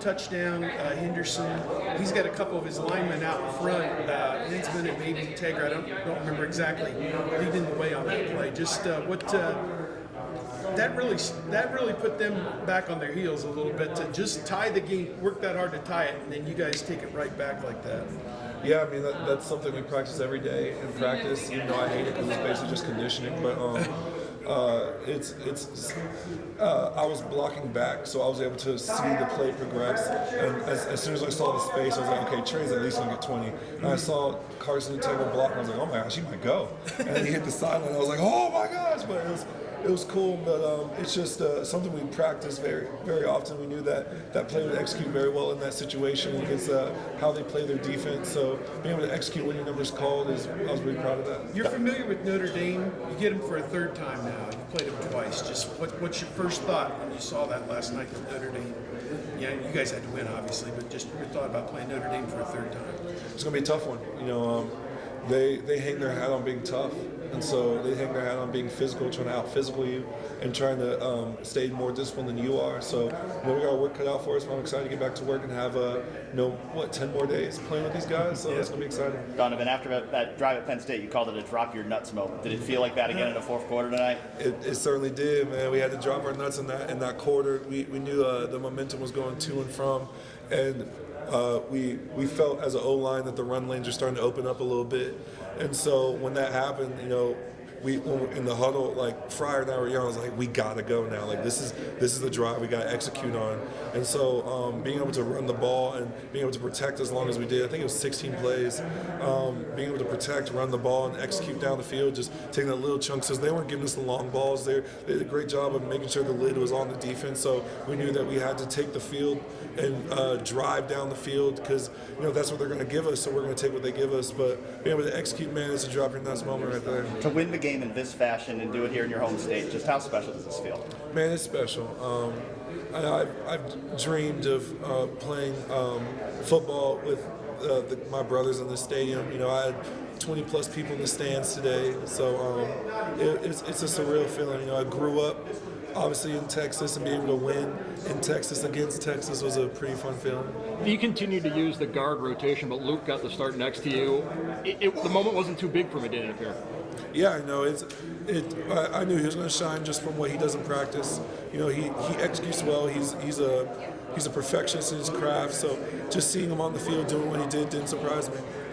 touchdown. Henderson, he's got a couple of his linemen out in front. Hinsman and maybe Tegra, I don't remember exactly, leading the way on that play. Just that really put them back on their heels a little bit to just tie the game, work that hard to tie it, and then you guys take it right back like that. Yeah, I mean that's something we practice every day in practice. Even though I hate it because it's basically just conditioning, but I was blocking back, so I was able to see the play progress. And as soon as I saw the space, I was like, okay, Trey's at least gonna get 20. And I saw Carson Taylor block, and I was like, oh my gosh, he might go. And then he hit the sideline. I was like, oh my gosh, but it was cool, but it's just something we practice very, very often. We knew that play would execute very well in that situation against how they play their defense. So being able to execute when your number's called I was really proud of that. You're familiar with Notre Dame. You get them for a third time now. You played them twice. Just what's your first thought when you saw that last night with Notre Dame? Yeah, you guys had to win, obviously, but just your thought about playing Notre Dame for a third time. It's going to be a tough one. You know, they hang their hat on being tough. And so they hang their hat on being physical, trying to out-physical you, and trying to stay more disciplined than you are. So we got our work cut out for us, but I'm excited to get back to work and have, 10 more days playing with these guys. So it's going to be exciting. Donovan, after that drive at Penn State, you called it a drop your nuts moment. Did it feel like that again in the fourth quarter tonight? It certainly did, man. We had to drop our nuts in that quarter. We knew the momentum was going to and from, and we felt as an O-line that the run lanes are starting to open up a little bit. And so when that happened, when we're in the huddle, like Fryer and I were young, I was like, we gotta go now. Like this is the drive we gotta execute on. And so being able to run the ball and being able to protect as long as we did, I think it was 16 plays, being able to protect, run the ball, and execute down the field, just taking that little chunks. They weren't giving us the long balls. They did a great job of making sure the lid was on the defense. So we knew that we had to take the field and drive down the field because that's what they're going to give us. So we're going to take what they give us. But being able to execute, man, it's a drop your nuts moment right there. To win the game in this fashion and do it here in your home state, just how special does this feel? Man, it's special. I've dreamed of playing football with my brothers in the stadium. I had 20 plus people in the stands today, so it's a surreal feeling. I grew up obviously in Texas, and being able to win in Texas against Texas was a pretty fun feeling. You continued to use the guard rotation, but Luke got the start next to you. The moment wasn't too big for him, it didn't appear. Yeah, I know. I knew he was going to shine just from what he does in practice. He executes well. He's a perfectionist in his craft. So just seeing him on the field doing what he didn't surprise me.